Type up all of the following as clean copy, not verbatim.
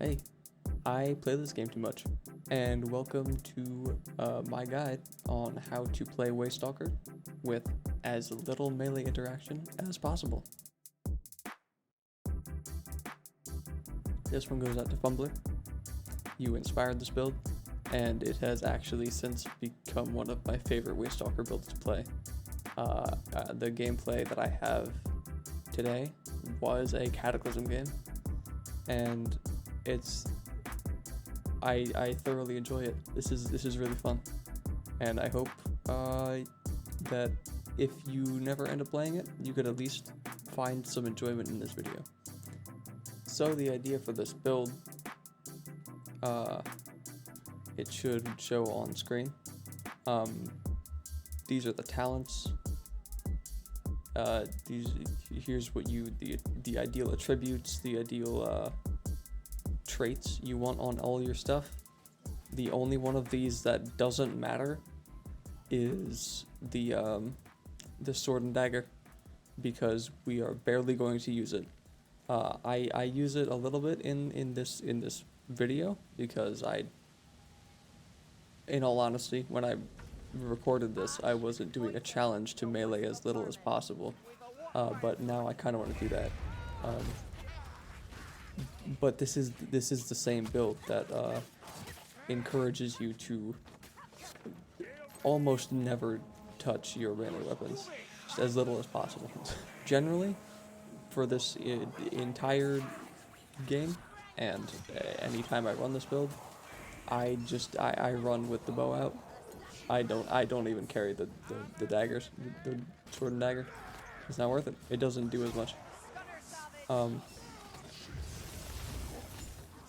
Hey, I play this game too much, and welcome to my guide on how to play Waystalker with as little melee interaction as possible. This one goes out to Fumbler. You inspired this build, and it has actually since become one of my favorite Waystalker builds to play. The gameplay that I have today was a Cataclysm game, and I thoroughly enjoy it. This is really fun, and I hope that if you never end up playing it, you could at least find some enjoyment in this video. So the idea for this build, it should show on screen. These are the talents. Here's what the ideal attributes, the ideal traits you want on all your stuff. The only one of these that doesn't matter is the sword and dagger, because we are barely going to use it. I use it a little bit in this video because in all honesty, when I recorded this, I wasn't doing a challenge to melee as little as possible, but now I kind of want to do that. But this is the same build that encourages you to almost never touch your melee weapons, just as little as possible. Generally, for this entire game, and anytime I run this build, I run with the bow out. I don't even carry the daggers, the sword and dagger. It's not worth it. It doesn't do as much.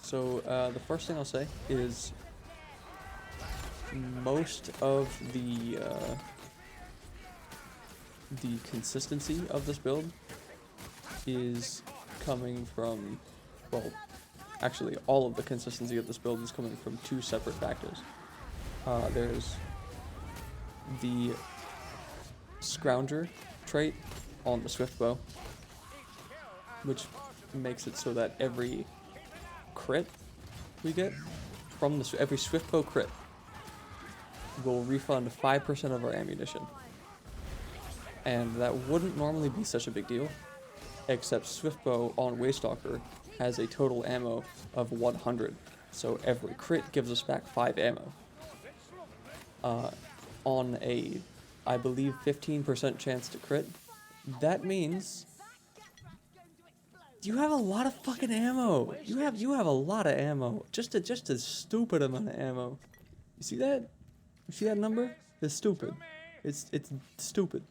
So the first thing I'll say is most of the consistency of this build is coming from, well, actually all of the consistency of this build is coming from two separate factors. There's the Scrounger trait on the Swiftbow, which makes it so that every crit we get from every Swiftbow crit will refund 5% of our ammunition. And that wouldn't normally be such a big deal, except Swiftbow on Waystalker has a total ammo of 100, so every crit gives us back 5 ammo. On a, I believe, 15% chance to crit, that means you have a lot of fucking ammo. You have a lot of ammo. Just a stupid amount of ammo. You see that? You see that number? It's stupid. It's stupid.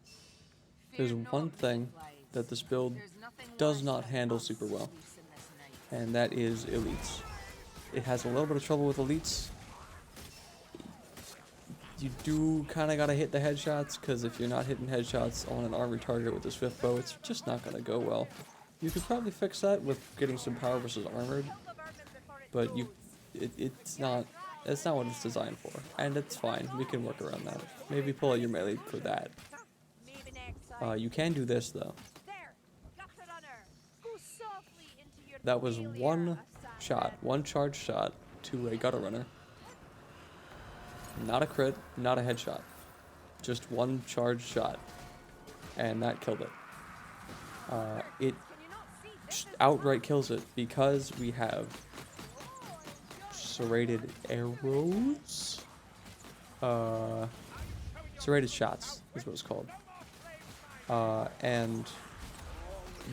There's one thing that this build does not handle super well, and that is elites. It has a little bit of trouble with elites. You do kind of gotta hit the headshots, because if you're not hitting headshots on an armored target with the Swiftbow, it's just not gonna go well. You could probably fix that with getting some power versus armored, but it's not what it's designed for, and it's fine. We can work around that. Maybe pull out your melee for that. You can do this though. That was one charge shot to a gutter runner. Not a crit, not a headshot. Just one charge shot, and that killed it. It outright kills it because we have serrated arrows. Serrated shots is what it's called. And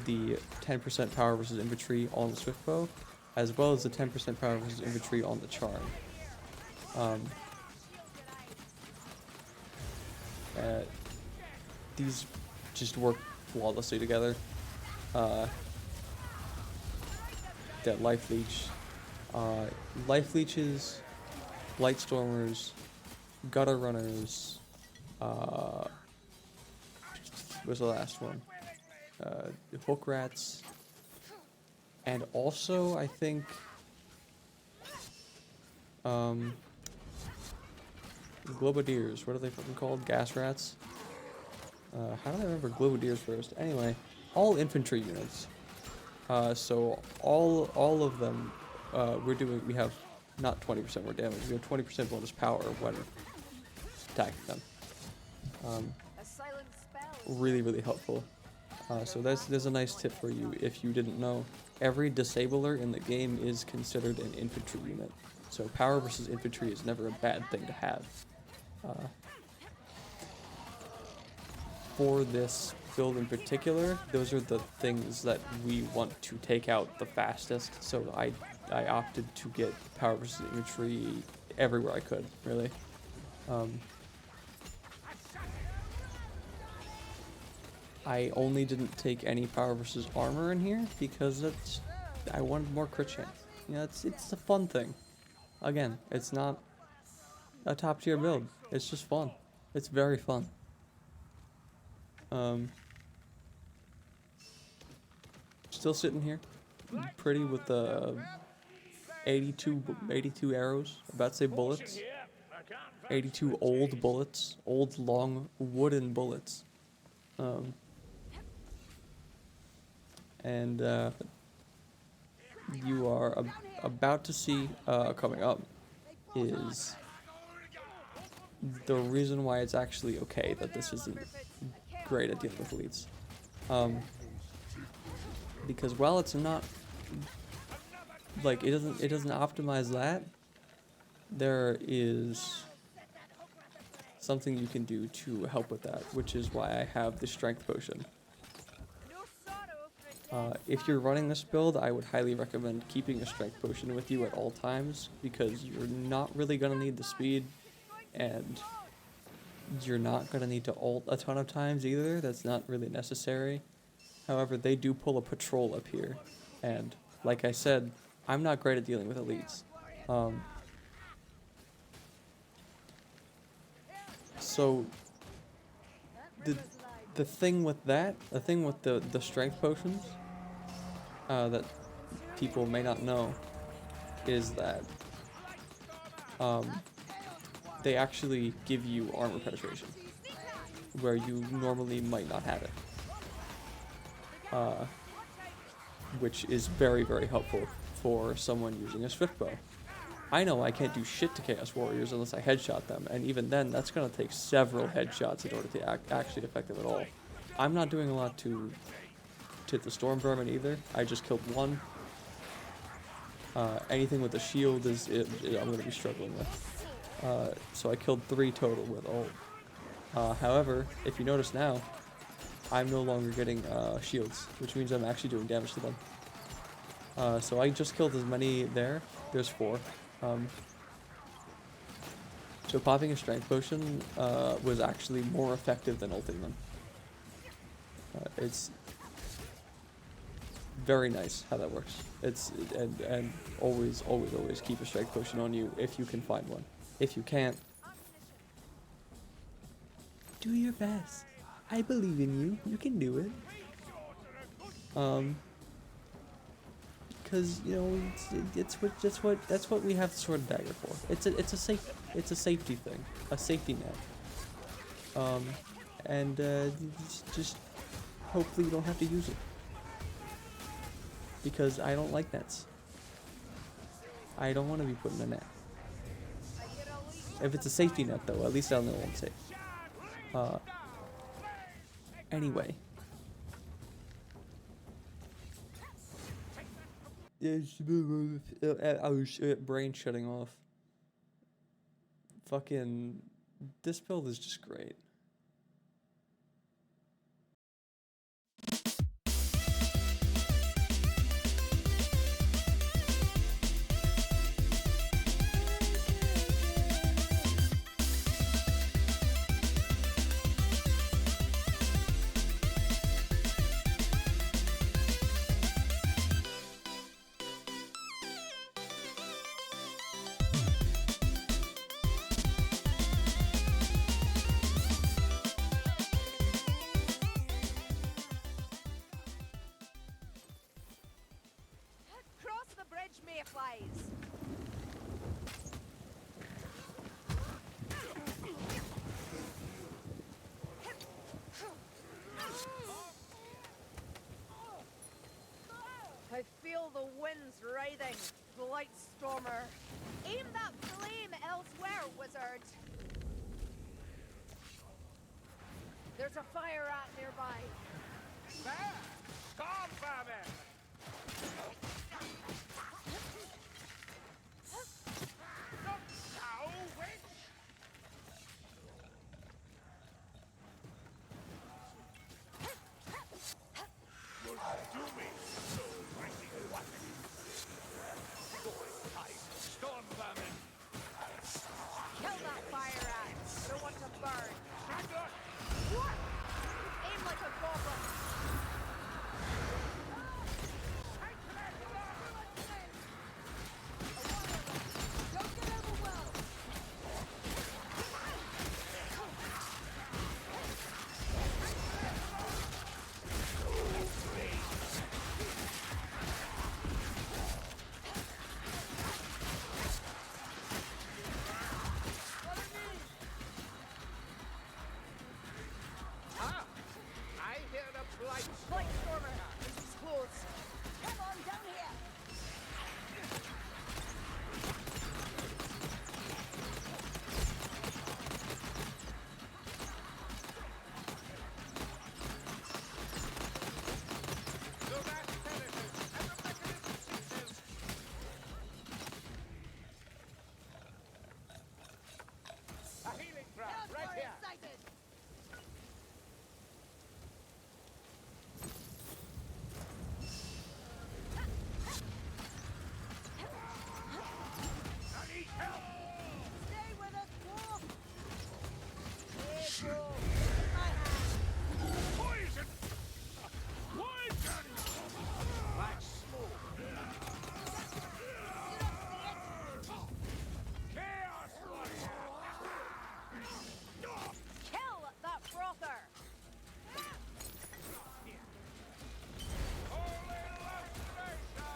the 10% power versus infantry on the Swiftbow, as well as the 10% power versus infantry on the Charm. These just work flawlessly together. That life leeches, light stormers, gutter runners. What's the last one? Hook rats, and also I think globadiers. What are they fucking called? Gas rats. How do I remember globadiers first? Anyway, all infantry units. So all of them we have not 20% more damage. We have 20% bonus power when attacking them. Really, really helpful. So there's a nice tip for you if you didn't know. Every disabler in the game is considered an infantry unit. So power versus infantry is never a bad thing to have. For this build in particular, those are the things that we want to take out the fastest. So I opted to get power versus infantry everywhere I could, really. I only didn't take any power versus armor in here because I wanted more crit chance. You know, it's a fun thing. Again, it's not a top tier build. It's just fun. It's very fun. Still sitting here, pretty with the 82 arrows. About to say bullets. 82 old bullets, old long wooden bullets. And you are about to see coming up is the reason why it's actually okay that this isn't great at dealing with elites. Because while it's not like it doesn't optimize that, there is something you can do to help with that, which is why I have the strength potion. If you're running this build, I would highly recommend keeping a strength potion with you at all times, because you're not really going to need the speed, and you're not going to need to ult a ton of times either. That's not really necessary. However, they do pull a patrol up here, and like I said, I'm not great at dealing with elites. So the thing with that, the thing with the strength potions that people may not know is that they actually give you armor penetration where you normally might not have it, which is very, very helpful for someone using a Swiftbow. I know I can't do shit to Chaos Warriors unless I headshot them, and even then, that's going to take several headshots in order to actually affect them at all. I'm not doing a lot to the Storm Vermin either. I just killed one. Anything with the shield I'm going to be struggling with. So I killed 3 total with ult. However, if you notice now, I'm no longer getting shields, which means I'm actually doing damage to them. So I just killed as many there. There's 4. So popping a strength potion was actually more effective than ulting them. It's very nice how that works. And always keep a strength potion on you if you can find one. If you can't, do your best. I believe in you. You can do it. Because you know that's what we have the sword and dagger for. It's a safety thing, a safety net. And just hopefully you don't have to use it, because I don't like nets. I don't want to be put in a net. If it's a safety net though, at least I'll know I'm safe. Anyway. Brain shutting off. Fucking, this build is just great. I feel the winds riding. Blightstormer! Aim that flame elsewhere, wizard! There's a fire rat nearby. There! Storm vermin! Not now, witch! Would do me so mighty weapon. Going tight, storm vermin! Kill that fire rat! I don't want to burn. Strangler! What? Aim like a goblin! Don't get overwhelmed! Ah! I hear the blight. Blightstormer! This is close! Come on, down here! So that perishes, and the mechanism ceases. A healing trap, right here. Excited! I need help. Stay with us, dwarf! Here, dwarf! My hand! Poison! Poison! Black smoke. Chaos warrior. Kill that frother! Holy lustration!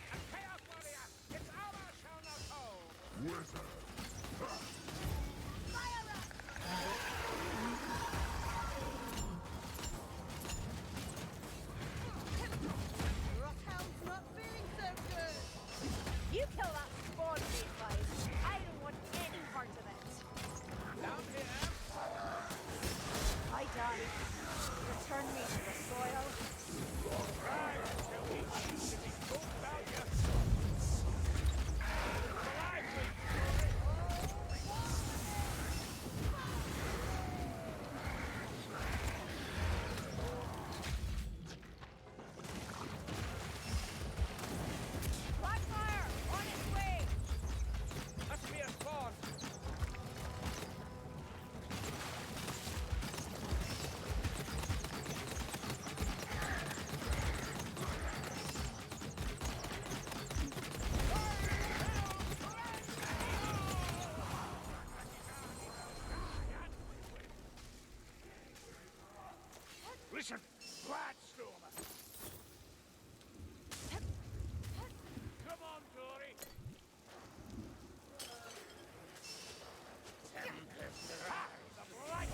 A chaos warrior! Its armor shall not hold! Fire up! Rockhound's not feeling so good! You kill that spawn, Mayflies! I don't want any part of it! Down here! I die. Return me to the soil. Right, shall we choose to be spoke about you? Lively! Blackfire! On its way! Must be a spawn! Listen, Blightstormer! Come on, Dory! Tempest rise of light!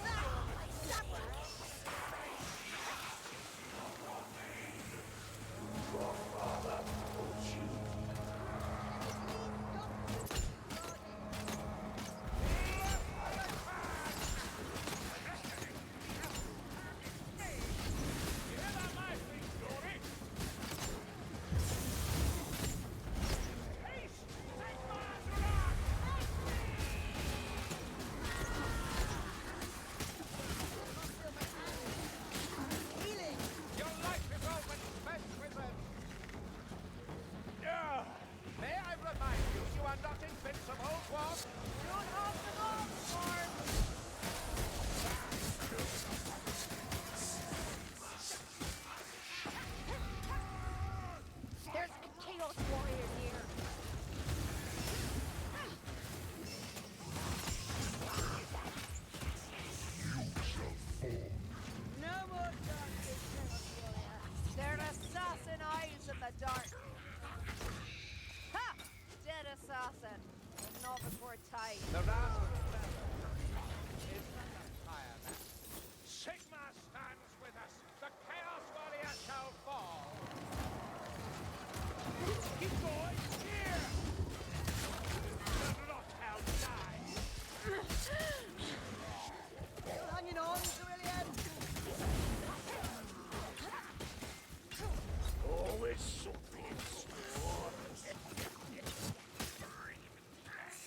The last is under fire now. Sigma stands with us. The Chaos Warrior shall fall. Keep going. Here. The Bloodhound dies. Still hanging on, Cerulean. Always something.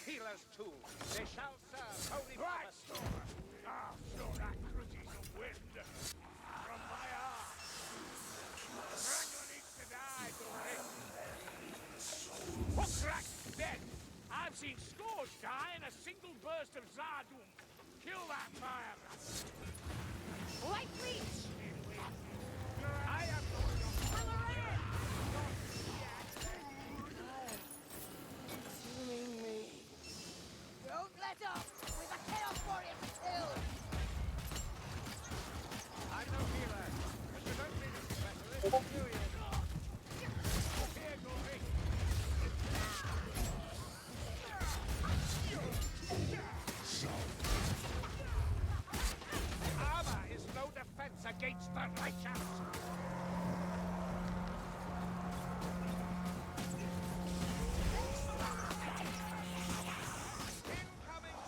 Healers too. They shall serve holy purpose. Ah, so that cruises the wind from my arm. Wrangler needs to die, don't Hookrak dead. I've seen scores die in a single burst of Zardum. Kill that fire. Light leech. I am Consuming me. Don't let up. We've a Chaos Warrior to kill. I'm no healer, but you don't need a specialist, do you? Here, Gory. Armor is no defense against the righteous. Incoming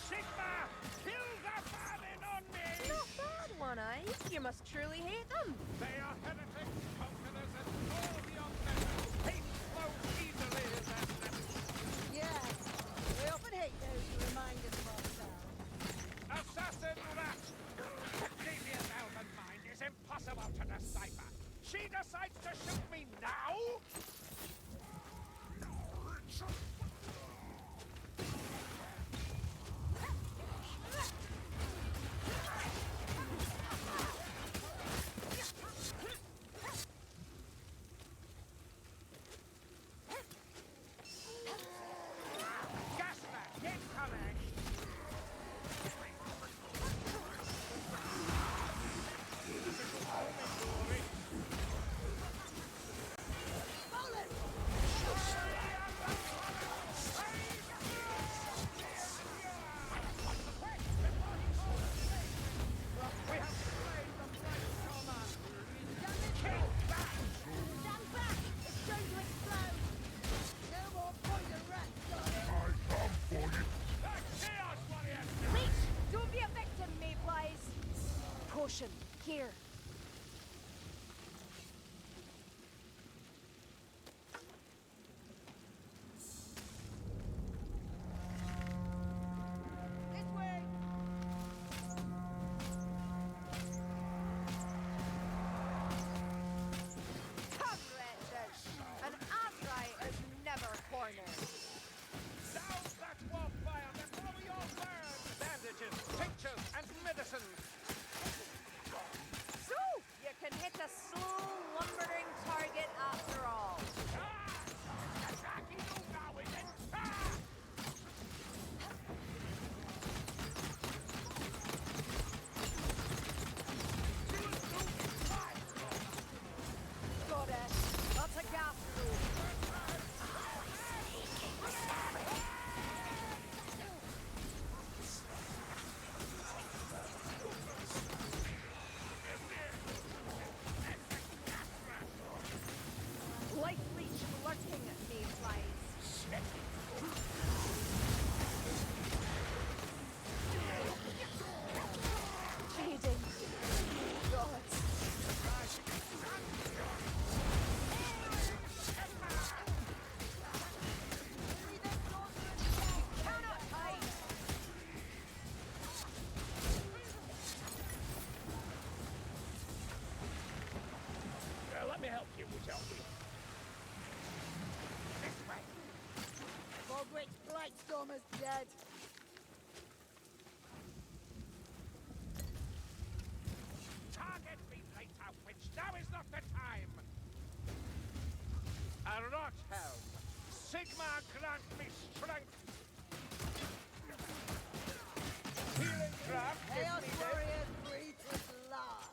Sigma! Kill the famine on me! Not bad, One-Eye. You must truly hate them. They are heretics, conquerors, and all beyond measure. Hate flows easily in their flesh. Yeah. We often hate those who remind us of ourselves. Assassin rat! Xavier's elven mind is impossible to decipher. She decides to shoot me now? Gasback incoming! We have slain the bright Norman! Kill back! Stand back! It's going to explode! No more poison rats, darling! The Chaos Warrior! Leech! Don't be a victim, Mayflies! Potion, here. This way! Come, wretches! An Azrai is never cornered! Down that wildfire before we all burn! Bandages, tinctures, and medicines! So, you can hit a slow, lumbering target after all. Ah! Attacking you now, is it? Ah! Got it. That's a gas through. Life leech flirting at me, flies. Feeding. Gods. Count up tight. Let me help you, Shelby. This way. Bogwick's Blightstormer's dead. Target me later, witch. Now is not the time. A rot hell man grant me strength. Healing craft if Chaos needed. Warrior breeds his last.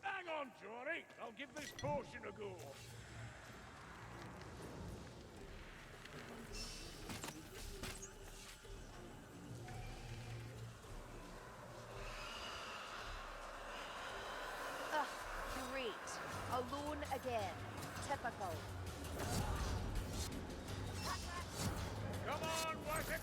Hang on, Jory. I'll give this potion a go. Ugh, great. Alone again. Typical. Come on, Wessex.